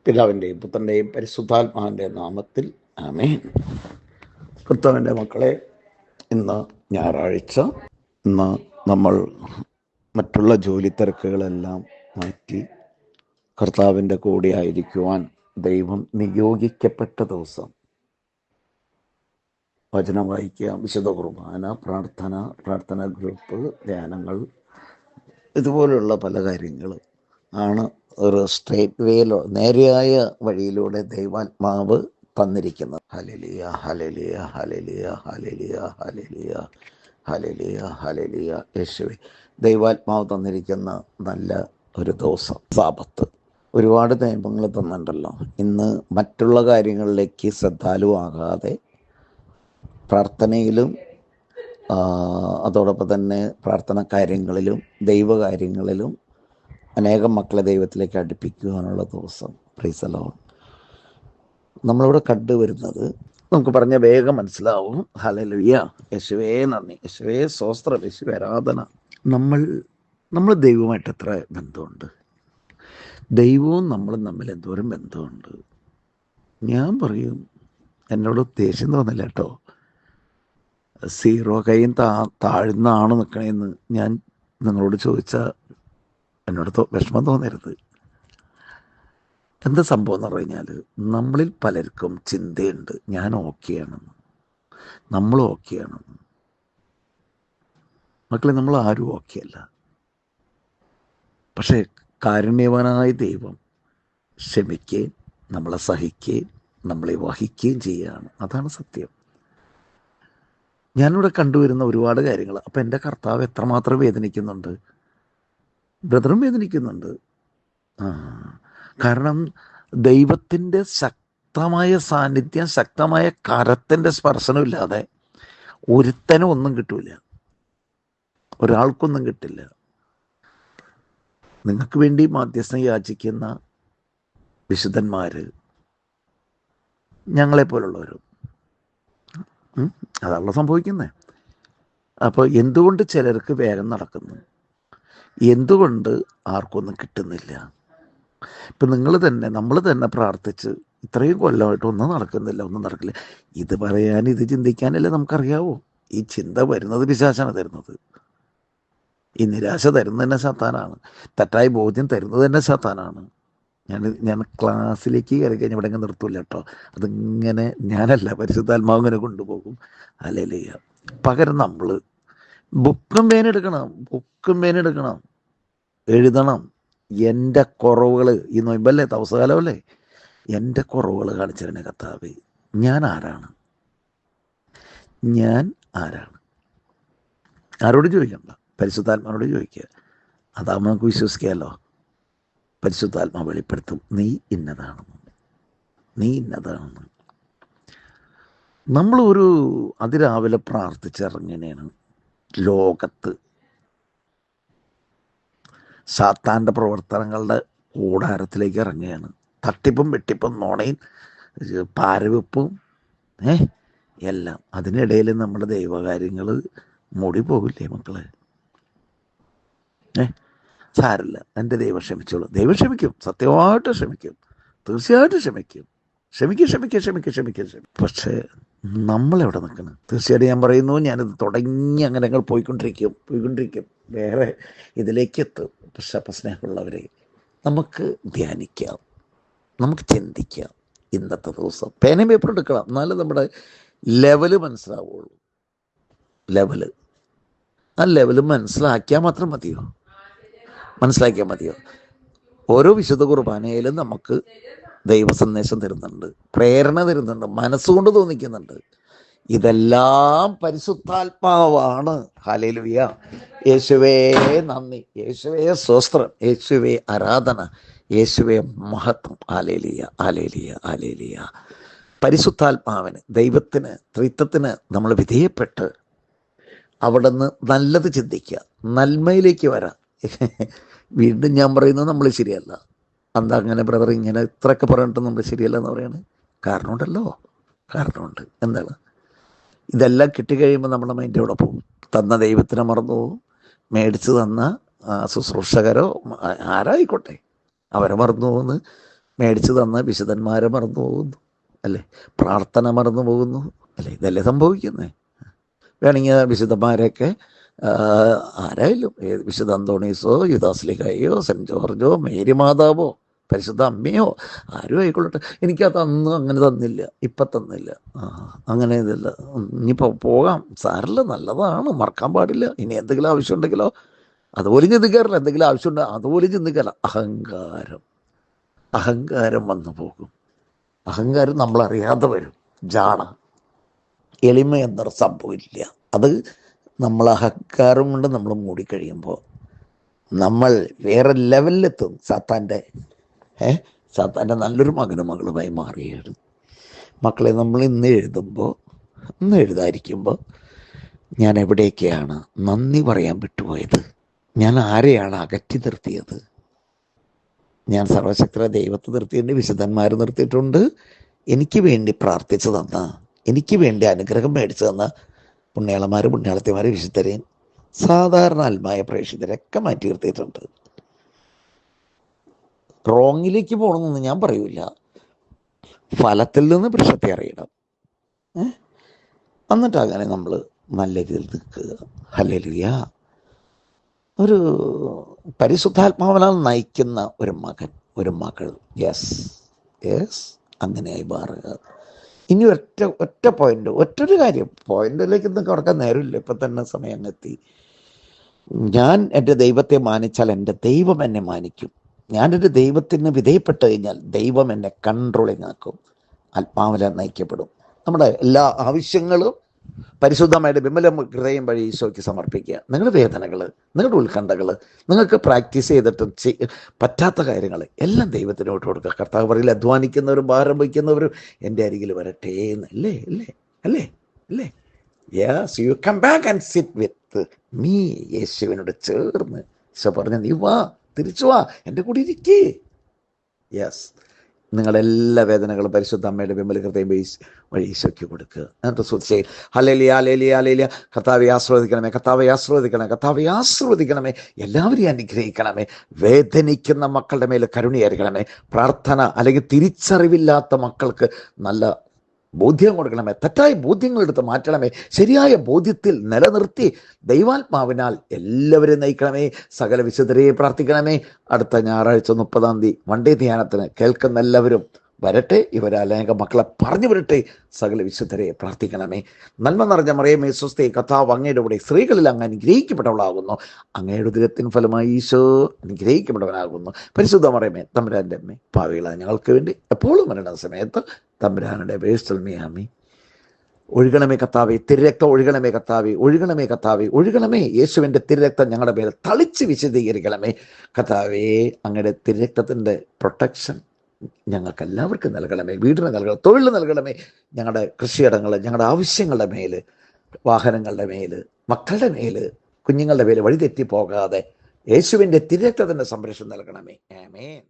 പിതാവിൻ്റെയും പുത്രൻ്റെയും പരിശുദ്ധാത്മാവിൻ്റെ നാമത്തിൽ ആമേൻ. കർത്താവിൻ്റെ മക്കളെ, ഇന്ന് ഞായറാഴ്ച. ഇന്ന് നമ്മൾ മറ്റുള്ള ജോലി തിരക്കുകളെല്ലാം മാറ്റി കർത്താവിൻ്റെ കൂടെ ആയിരിക്കുവാൻ ദൈവം നിയോഗിക്കപ്പെട്ട ദിവസം. വചനം വായിക്കുക, വിശുദ്ധ കുർബാന, പ്രാർത്ഥന ഗ്രൂപ്പ്, ധ്യാനങ്ങൾ, ഇതുപോലുള്ള പല കാര്യങ്ങൾ ആണ് ഒരു സ്ട്രേറ്റ് വേയിലോ നേരെയായ വഴിയിലൂടെ ദൈവാത്മാവ് തന്നിരിക്കുന്നത്. Hallelujah, hallelujah, hallelujah, hallelujah, hallelujah, hallelujah, hallelujah. യേശുവേ, ദൈവാത്മാവ് തന്നിരിക്കുന്ന നല്ല ഒരു ദിവസം, സാബത്ത്. ഒരുപാട് നിയമങ്ങൾ തന്നിട്ടുണ്ടല്ലോ. ഇന്ന് മറ്റുള്ള കാര്യങ്ങളിലേക്ക് ശ്രദ്ധാലുവാകാതെ പ്രാർത്ഥനയിലും അതോടൊപ്പം തന്നെ പ്രാർത്ഥന കാര്യങ്ങളിലും ദൈവകാര്യങ്ങളിലും അനേകം മക്കളെ ദൈവത്തിലേക്ക് അടുപ്പിക്കുവാനുള്ള ദിവസം. Praise the Lord. നമ്മളിവിടെ കണ്ടുവരുന്നത് നമുക്ക് പറഞ്ഞ വേഗം മനസ്സിലാവും. ഹല്ലേലൂയ, യേശുവേ നന്ദി, യേശുവേ സ്തോത്രം, യേശുവേ ആരാധന. നമ്മൾ ദൈവമായിട്ട് എത്ര ബന്ധമുണ്ട്? ദൈവവും നമ്മളും തമ്മിൽ എന്തോരം ബന്ധമുണ്ട്? ഞാൻ പറയും, എന്നോട് ദേഷ്യം തോന്നില്ല കേട്ടോ. 0 കൈയും താഴ്ന്നാണ് നിൽക്കണേന്ന് ഞാൻ നിങ്ങളോട് ചോദിച്ചാൽ എന്നോട് വിഷമം തോന്നരുത്. എന്താ സംഭവം എന്ന് പറഞ്ഞു കഴിഞ്ഞാൽ, നമ്മളിൽ പലർക്കും ചിന്തയുണ്ട്, ഞാൻ ഓക്കെയാണെന്ന്, നമ്മൾ ഓക്കെയാണെന്ന്. മക്കളെ, നമ്മൾ ആരും ഓക്കെ അല്ല. പക്ഷേ കാരുണ്യവാനായ ദൈവം ക്ഷമിക്കുകയും നമ്മളെ സഹിക്കുകയും നമ്മളെ വഹിക്കുകയും ചെയ്യുകയാണ്. അതാണ് സത്യം. ഞാനിവിടെ കണ്ടുവരുന്ന ഒരുപാട് കാര്യങ്ങൾ. അപ്പം എൻ്റെ കർത്താവ് എത്രമാത്രം വേദനിക്കുന്നുണ്ട്, ബ്രദറും വേദനിക്കുന്നുണ്ട്. കാരണം ദൈവത്തിൻ്റെ ശക്തമായ സാന്നിധ്യം, ശക്തമായ കരത്തിൻ്റെ സ്പർശനമില്ലാതെ ഒരുത്തനും ഒന്നും കിട്ടൂല, ഒരാൾക്കൊന്നും കിട്ടില്ല. നിങ്ങൾക്ക് വേണ്ടി മാധ്യസ്ഥം യാചിക്കുന്ന വിശുദ്ധന്മാർ, ഞങ്ങളെപ്പോലുള്ളവരും, അതാണല്ലോ സംഭവിക്കുന്നത്. അപ്പോൾ എന്തുകൊണ്ട് ചിലർക്ക് വേഗം നടക്കുന്നു, എന്തുകൊണ്ട് ആർക്കൊന്നും കിട്ടുന്നില്ല? ഇപ്പം നമ്മൾ തന്നെ പ്രാർത്ഥിച്ച് ഇത്രയും കൊല്ലമായിട്ട് ഒന്നും നടക്കില്ല. ഇത് പറയാൻ, ഇത് ചിന്തിക്കാനല്ലേ നമുക്കറിയാവോ? ഈ ചിന്ത വരുന്നത് പിശാചാണ് തരുന്നത്. ഈ നിരാശ തരുന്നത് തന്നെ സാത്താനാണ്. തെറ്റായ ബോധ്യം തരുന്നത് തന്നെ സാത്താനാണ്. ഞാൻ ക്ലാസ്സിലേക്ക് കയറി കഴിഞ്ഞാൽ ഇവിടെ ഇങ്ങനെ നിർത്തൂല കേട്ടോ. അതിങ്ങനെ ഞാനല്ല, പരിശുദ്ധാത്മാവ് ഇങ്ങനെ കൊണ്ടുപോകും. ഹല്ലേലൂയ. പകരം നമ്മൾ ബുക്കും പേനെടുക്കണം, എഴുതണം. എൻ്റെ കുറവുകൾ, ഈ നൊയമ്പല്ലേ, തവസകാലമല്ലേ, എൻ്റെ കുറവുകൾ കാണിച്ചതിനെ കർത്താവേ, ഞാൻ ആരാണ്? ആരോട് ചോദിക്കണ്ട, പരിശുദ്ധാത്മാവോട് ചോദിക്കുക. അതാകുമ്പോൾ നമുക്ക് വിശ്വസിക്കാമല്ലോ. പരിശുദ്ധാത്മാവ് വെളിപ്പെടുത്തും, നീ ഇന്നതാണെന്ന്. നമ്മളൊരു അതിരാവിലെ പ്രാർത്ഥിച്ചിറങ്ങനെയാണ് ലോകത്ത് സാത്താൻ്റെ പ്രവർത്തനങ്ങളുടെ കൂടാരത്തിലേക്ക് ഇറങ്ങുകയാണ്. തട്ടിപ്പും വെട്ടിപ്പും നുണയും പാരവെപ്പും എല്ലാം. അതിനിടയിൽ നമ്മുടെ ദൈവകാര്യങ്ങൾ മൂടി പോകില്ലേ മക്കളെ? സാരമില്ല, എൻ്റെ ദൈവം ക്ഷമിച്ചോളൂ. ദൈവം ക്ഷമിക്കും, സത്യമായിട്ട് ക്ഷമിക്കും, തീർച്ചയായിട്ടും ക്ഷമിക്കും. ക്ഷമിക്കും. പക്ഷേ നമ്മളെവിടെ നിൽക്കണം? തീർച്ചയായിട്ടും ഞാൻ പറയുന്നു, ഞാനിത് തുടങ്ങി അങ്ങനെ ഞങ്ങൾ പോയിക്കൊണ്ടിരിക്കും, വേറെ ഇതിലേക്ക് എത്തും. പക്ഷെ സ്നേഹമുള്ളവരെ, നമുക്ക് ധ്യാനിക്കാം, നമുക്ക് ചിന്തിക്കാം. ഇന്നത്തെ ദിവസം പേനയും പേപ്പർ എടുക്കണം, എന്നാലും നമ്മുടെ ലെവല് മനസ്സിലാവുള്ളൂ. ആ ലെവല് മനസ്സിലാക്കിയാൽ മതിയോ? ഓരോ വിശുദ്ധ കുർബാനയിലും നമുക്ക് ദൈവ സന്ദേശം തരുന്നുണ്ട്, പ്രേരണ തരുന്നുണ്ട്, മനസ്സുകൊണ്ട് തോന്നിക്കുന്നുണ്ട്. ഇതെല്ലാം പരിശുദ്ധാത്മാവാണ്. ഹല്ലേലൂയ, യേശുവേ നന്ദി, യേശുവേ സ്തോത്രം, യേശുവേ ആരാധന, യേശുവേ മഹത്വം. ഹല്ലേലൂയ. പരിശുദ്ധാത്മാവിന്, ദൈവത്തിന്, ത്രിത്വത്തിന് നമ്മൾ വിധേയപ്പെട്ട് അവിടുന്ന് നല്ലത് ചിന്തിക്കുക, നന്മയിലേക്ക് വരാം. വീണ്ടും ഞാൻ പറയുന്നത് നമ്മൾ ശരിയല്ല. എന്താ അങ്ങനെ ബ്രദർ ഇങ്ങനെ ഇത്രയൊക്കെ പറഞ്ഞിട്ട് നമ്മൾ ശരിയല്ല എന്ന് പറയണേ? കാരണമുണ്ട്. എന്താണ്? ഇതെല്ലാം കിട്ടിക്കഴിയുമ്പോൾ നമ്മുടെ മൈൻഡ് എവിടെ പോകും? തന്ന ദൈവത്തിനെ മറന്നു പോകും, മേടിച്ച് തന്ന ശുശ്രൂഷകരോ ആരായിക്കോട്ടെ അവരെ മറന്നു പോകുന്നു. മേടിച്ചു തന്ന വിശുദ്ധന്മാരെ മറന്നു പോകുന്നു അല്ലേ? പ്രാർത്ഥന മറന്നു പോകുന്നു അല്ലേ? ഇതല്ലേ സംഭവിക്കുന്നത്? വേണമെങ്കിൽ വിശുദ്ധന്മാരെയൊക്കെ ആരായാലും, വിശുദ്ധ അന്തോണീസോ യുദാസ്ലിഹായോ സെൻറ്റ് ജോർജോ മേരി മാതാവോ പരിശുദ്ധ അമ്മയോ ആരും ആയിക്കൊള്ളട്ടെ, എനിക്കത് അന്ന് അങ്ങനെ തന്നില്ല, ഇപ്പം തന്നില്ല, അങ്ങനെ ഇതില്ല, ഇനിയിപ്പോൾ പോകാം, സാരല്ല, നല്ലതാണ്, മറക്കാൻ പാടില്ല. ഇനി എന്തെങ്കിലും ആവശ്യം ഉണ്ടെങ്കിലോ അതുപോലും ചിന്തിക്കാറില്ല. എന്തെങ്കിലും ആവശ്യമുണ്ട് അതുപോലും ചിന്തിക്കാറില്ല. അഹങ്കാരം വന്നു പോകും. അഹങ്കാരം നമ്മളറിയാതെ വരും. ജാട, എളിമ എന്നൊരു സംഭവമില്ല. അത് നമ്മൾ അഹങ്കാരം കൊണ്ട് നമ്മൾ മൂടിക്കഴിയുമ്പോൾ നമ്മൾ വേറെ ലെവലിലെത്തും. സാത്താൻ്റെ നല്ലൊരു മകനും മകളുമായി മാറിയാണ്. മക്കളെ, നമ്മൾ ഇന്ന് എഴുതാതിരിക്കുമ്പോൾ ഞാൻ എവിടേക്കാണ് നന്ദി പറയാൻ വിട്ടുപോയത്? ഞാൻ ആരെയാണ് അകറ്റി നിർത്തിയത്? ഞാൻ സർവശക്തരായ ദൈവത്തെ നിർത്തിയിട്ടുണ്ട്, വിശുദ്ധന്മാർ നിർത്തിയിട്ടുണ്ട്, എനിക്ക് വേണ്ടി പ്രാർത്ഥിച്ചു തന്ന, എനിക്ക് വേണ്ടി അനുഗ്രഹം മേടിച്ചു തന്ന പുണ്യാളന്മാർ, പുണ്യാളത്തിമാർ, വിശുദ്ധരെയും സാധാരണ ആത്മായ പ്രേക്ഷിതരൊക്കെ മാറ്റി നിർത്തിയിട്ടുണ്ട്. റോങ്ങിലേക്ക് പോകണമെന്നൊന്നും ഞാൻ പറയൂല. ഫലത്തിൽ നിന്ന് വൃക്ഷത്തെ അറിയണം. എന്നിട്ട് അങ്ങനെ നമ്മൾ നല്ല രീതിയിൽ നിൽക്കുക. ഹല്ലേലൂയ. ഒരു പരിശുദ്ധാത്മാവിനാൽ നയിക്കുന്ന ഒരു മകൻ, ഒരു മകൾ, യെസ് അങ്ങനെയായി മാറുക. ഇനി ഒറ്റ പോയിന്റ്, ഒറ്റൊരു കാര്യം, പോയിന്റിലേക്ക് ഇന്ന് കടക്കാൻ നേരമില്ല, ഇപ്പം തന്നെ സമയം എത്തി. ഞാൻ എൻ്റെ ദൈവത്തെ മാനിച്ചാൽ എൻ്റെ ദൈവം എന്നെ മാനിക്കും. ഞാൻ എൻ്റെ ദൈവത്തിന് വിധേയപ്പെട്ട് കഴിഞ്ഞാൽ ദൈവം എന്നെ കൺട്രോളിങ് ആക്കും. ആത്മാവിലാൽ നയിക്കപ്പെടും. നമ്മുടെ എല്ലാ ആവശ്യങ്ങളും പരിശുദ്ധമായിട്ട് വിമല ഹൃദയം വഴി ഈശോയ്ക്ക് സമർപ്പിക്കുക. നിങ്ങളുടെ വേദനകൾ, നിങ്ങളുടെ ഉത്കണ്ഠകൾ, നിങ്ങൾക്ക് പ്രാക്ടീസ് ചെയ്തിട്ടും പറ്റാത്ത കാര്യങ്ങൾ എല്ലാം ദൈവത്തിനോട്ട് കൊടുക്കുക. കർത്താവ് പറയില്ല, അധ്വാനിക്കുന്നവരും ഭാരം വയ്ക്കുന്നവരും എൻ്റെ അരികിൽ വരട്ടെ എന്ന്. അല്ലേ? Yes, you come back and sit with me. യേശുവിനോട് ചേർന്ന് ഈശോ പറഞ്ഞു, നീ വാ, തിരിച്ചു വാ, എൻ്റെ കൂടെ ഇരിക്കേ. യെസ്, നിങ്ങളെല്ലാ വേദനകളും പരിശുദ്ധ അമ്മയുടെ വിമല ഹൃദയം വഴി ഈശോയ്ക്ക് കൊടുക്കുക. എന്നിട്ട് സ്തുതിച്ച് ഹല്ലേലൂയ, ഹല്ലേലൂയ, ഹല്ലേലൂയ. കർത്താവെ ആശീർവദിക്കണമേ, കർത്താവെ ആശീർവദിക്കണമേ, കർത്താവെ ആശീർവദിക്കണമേ. എല്ലാവരെയും അനുഗ്രഹിക്കണമേ. വേദനിക്കുന്ന മക്കളുടെ മേൽ കരുണയായിരിക്കണമേ. പ്രാർത്ഥന അല്ലെങ്കിൽ തിരിച്ചറിവില്ലാത്ത മക്കൾക്ക് നല്ല ബോധ്യം കൊടുക്കണമേ. തെറ്റായ ബോധ്യങ്ങൾ എടുത്ത് മാറ്റണമേ. ശരിയായ ബോധ്യത്തിൽ നിലനിർത്തി ദൈവാത്മാവിനാൽ എല്ലാവരെയും നയിക്കണമേ. സകല വിശുദ്ധരെയും പ്രാർത്ഥിക്കണമേ. അടുത്ത ഞായറാഴ്ച 30-ാം തീയതി വൺഡേ ധ്യാനത്തിന് കേൾക്കുന്ന എല്ലാവരും വരട്ടെ. ഇവരനേക മക്കളെ പറഞ്ഞു വരട്ടെ. സകല വിശുദ്ധരെ പ്രാർത്ഥിക്കണമേ. നന്മ നിറഞ്ഞ മറിയമേ സ്വസ്തി, കർത്താവ് അങ്ങയുടെ കൂടെ സ്ത്രീകളിൽ അങ്ങ് അനുഗ്രഹിക്കപ്പെട്ടവളാകുന്നു. അങ്ങയുടെ ഉദരത്തിൻ ഫലമായി ഈശോ അനുഗ്രഹിക്കപ്പെട്ടവനാകുന്നു. പരിശുദ്ധ മറിയമേ തമ്പുരാൻ്റെ അമ്മേ, പാപികളായ ഞങ്ങൾക്ക് വേണ്ടി എപ്പോഴും മരണ സമയത്ത് തമ്പുരാനുടെ വേസ്റ്റൽമിയാമി. ഒഴുകണമേ കർത്താവേ, തിരുരക്തം ഒഴുകണമേ കർത്താവേ, ഒഴുകണമേ കർത്താവേ, ഒഴുകണമേ. യേശുവിൻ്റെ തിരുരക്തം ഞങ്ങളുടെ മേൽ തളിച്ച് വിശദീകരിക്കണമേ കർത്താവേ. അങ്ങയുടെ തിരുരക്തത്തിൻ്റെ പ്രൊട്ടക്ഷൻ ഞങ്ങൾക്ക് എല്ലാവർക്കും നൽകണമേ. വീടിന് നൽകണം, തൊഴിൽ നൽകണമേ. ഞങ്ങളുടെ കൃഷിയിടങ്ങൾ, ഞങ്ങളുടെ ആവശ്യങ്ങളുടെ മേൽ, വാഹനങ്ങളുടെ മേൽ, മക്കളുടെ മേൽ, കുഞ്ഞുങ്ങളുടെ മേൽ വഴിതെറ്റി പോകാതെ യേശുവിൻ്റെ തിരുരക്തത്തിൻ്റെ സംരക്ഷണം നൽകണമേ. ആമേൻ.